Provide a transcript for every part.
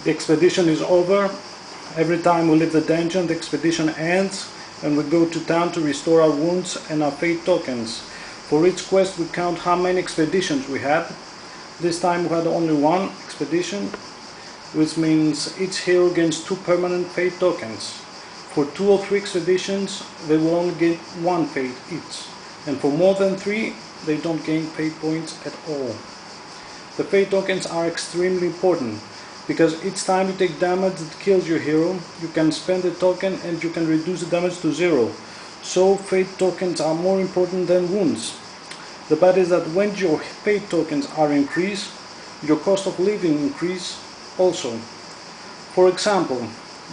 The expedition is over. Every time we leave the dungeon, the expedition ends and we go to town to restore our wounds and our fate tokens. For each quest we count how many expeditions we had. This time we had only one expedition, which means each hero gains 2 permanent fate tokens. For 2 or 3 expeditions they will only get 1 fate each, and for more than 3 they don't gain fate points at all. The fate tokens are extremely important, because each time you take damage that kills your hero, you can spend the token and you can reduce the damage to 0. So fate tokens are more important than wounds. The bad is that when your fate tokens are increased, your cost of living increase also. For example,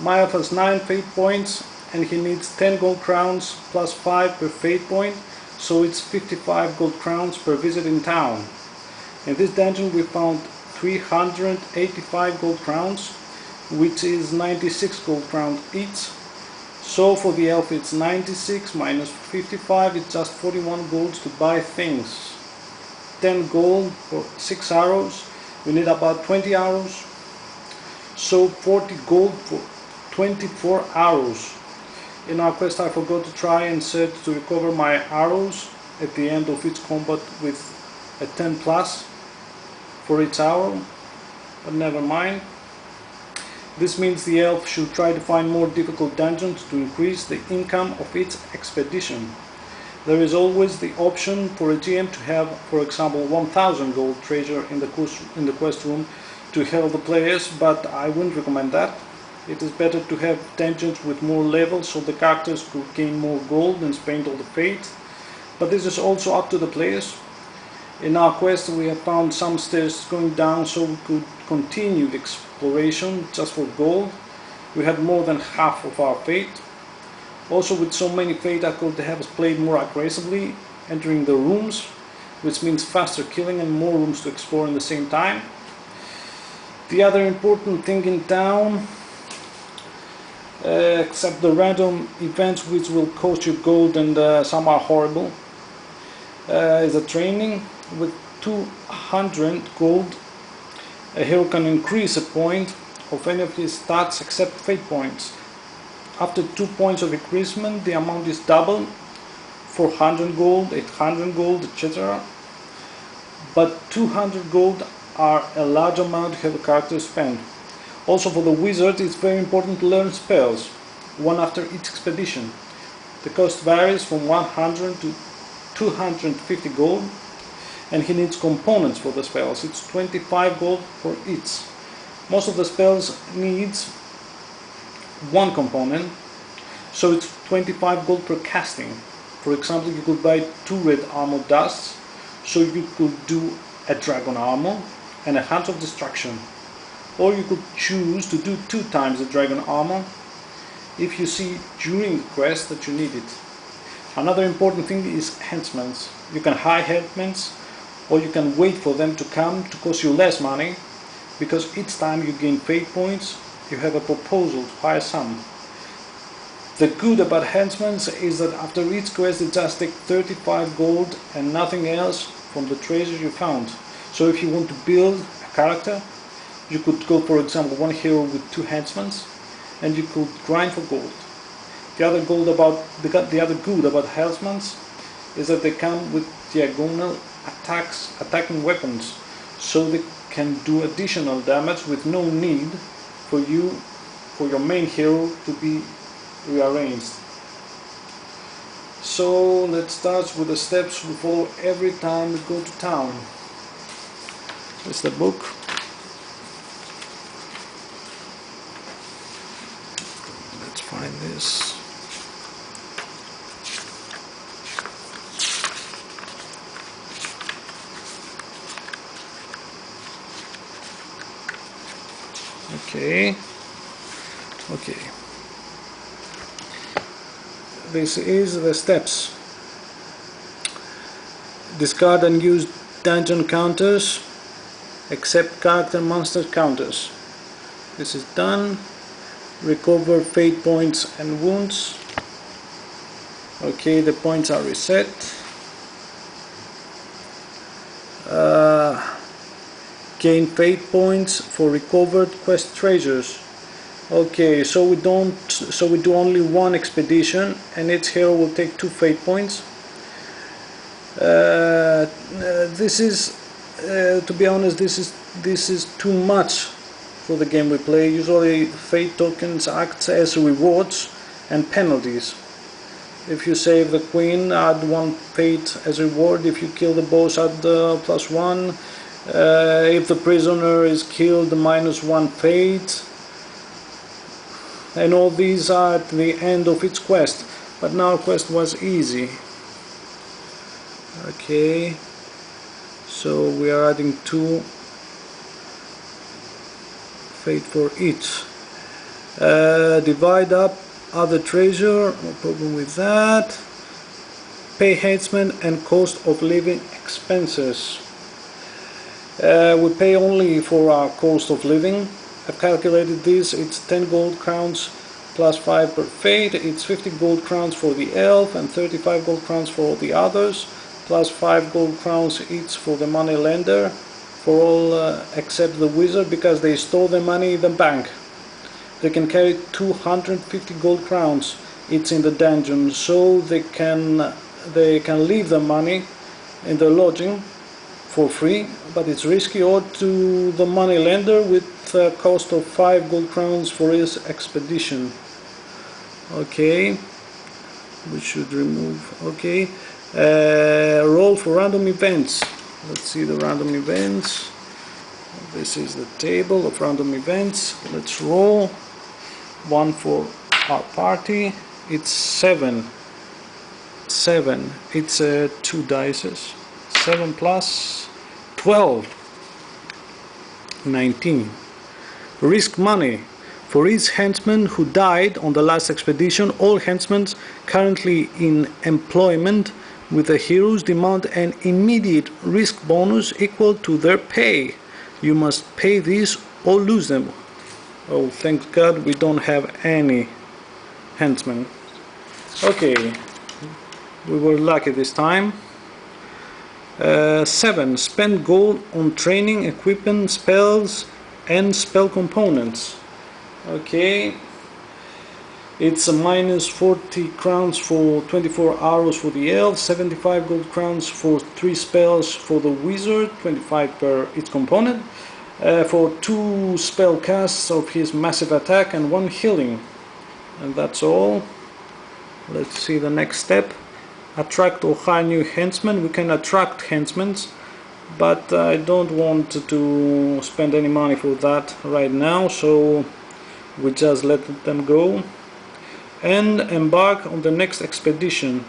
Maya has 9 fate points and he needs 10 gold crowns plus 5 per fate point, so it's 55 gold crowns per visit in town. In this dungeon we found 385 gold crowns, which is 96 gold crowns each. So for the elf it's 96 minus 55, it's just 41 golds to buy things. 10 gold for 6 arrows, we need about 20 arrows. So 40 gold for 24 arrows. In our quest I forgot to try and set to recover my arrows at the end of each combat with a 10 plus for each arrow, but never mind. This means the elf should try to find more difficult dungeons to increase the income of each expedition. There is always the option for a GM to have, for example, 1000 gold treasure in the quest room to help the players, but I wouldn't recommend that. It is better to have dungeons with more levels so the characters could gain more gold and spend all the fate, but this is also up to the players. In our quest we have found some stairs going down so we could continue the exploration just for gold. We had more than half of our fate. Also, with so many fate I could have played more aggressively, entering the rooms, which means faster killing and more rooms to explore in the same time. The other important thing in town, except the random events which will cost you gold and some are horrible, is the training. With 200 gold a hero can increase a point of any of his stats except fate points. After 2 points of increasement the amount is doubled, 400 gold, 800 gold, etc. But 200 gold are a large amount to have a character spend. Also for the wizard it's very important to learn spells, one after each expedition. The cost varies from 100 to 250 gold, and he needs components for the spells. It's 25 gold for each. Most of the spells needs 1 component, so it's 25 gold per casting. For example, you could buy 2 red armor dusts, so you could do a dragon armor and a Hands of Destruction. Or you could choose to do 2 times the dragon armor if you see during the quest that you need it. Another important thing is henchmen. You can hire henchmen, or you can wait for them to come to cost you less money, because each time you gain fate points you have a proposal to hire some. The good about henchmen is that after each quest they just take 35 gold and nothing else from the treasures you found. So if you want to build a character, you could go, for example, 1 hero with 2 henchmen and you could grind for gold. The other good about henchmen is that they come with diagonal attacking weapons, so they can do additional damage with no need for your main hero to be rearranged. So let's start with the steps we follow every time we go to town. Here's the book. Let's find this. Okay. This is the steps. Discard and use dungeon counters, except character monster counters. This is done. Recover fate points and wounds. Okay, the points are reset. Gain fate points for recovered quest treasures. Okay, so we do only one expedition, and each hero will take 2 fate points. This is, to be honest, this is too much for the game we play. Usually fate tokens act as rewards and penalties. If you save the queen, add 1 fate as reward. If you kill the boss, add +1. If the prisoner is killed, -1 fate. And all these are at the end of each quest. But now quest was easy. Okay, so we are adding 2 fate for each. Divide up other treasure, no problem with that. Pay henchmen and cost of living expenses. We pay only for our cost of living. I've calculated this. It's 10 gold crowns plus 5 per fate. It's 50 gold crowns for the elf and 35 gold crowns for all the others, plus 5 gold crowns each for the money lender, for all except the wizard, because they store their money in the bank. They can carry 250 gold crowns each in the dungeon, so they can leave the money in their lodging for free, but it's risky, or to the money lender with a cost of 5 gold crowns for his expedition. Okay, we should remove. Okay, roll for random events. Let's see the random events. This is the table of random events. Let's roll. 1 for our party. It's 7. It's 2 dices. 7 plus 12. 19. Risk money. For each henchman who died on the last expedition, all henchmen currently in employment with the heroes demand an immediate risk bonus equal to their pay. You must pay these or lose them. Oh, thank God we don't have any henchmen. Okay, we were lucky this time. 7. Spend gold on training, equipment, spells and spell components. Okay, it's a -40 crowns for 24 arrows for the elf, 75 gold crowns for 3 spells for the wizard, 25 per each component, for 2 spell casts of his massive attack and 1 healing. And that's all. Let's see the next step. Attract or hire new henchmen. We can attract henchmen, but I don't want to spend any money for that right now, so we just let them go and embark on the next expedition.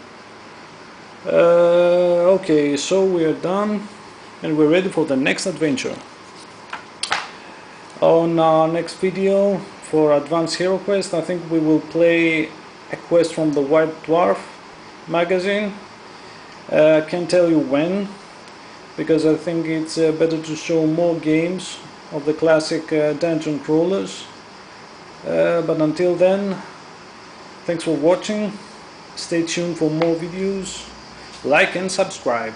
Okay, so we are done and we're ready for the next adventure. On our next video for Advanced Heroquest, I think we will play a quest from the White Dwarf magazine. I can't tell you when, because I think it's better to show more games of the classic dungeon crawlers. But until then, thanks for watching. Stay tuned for more videos. Like and subscribe.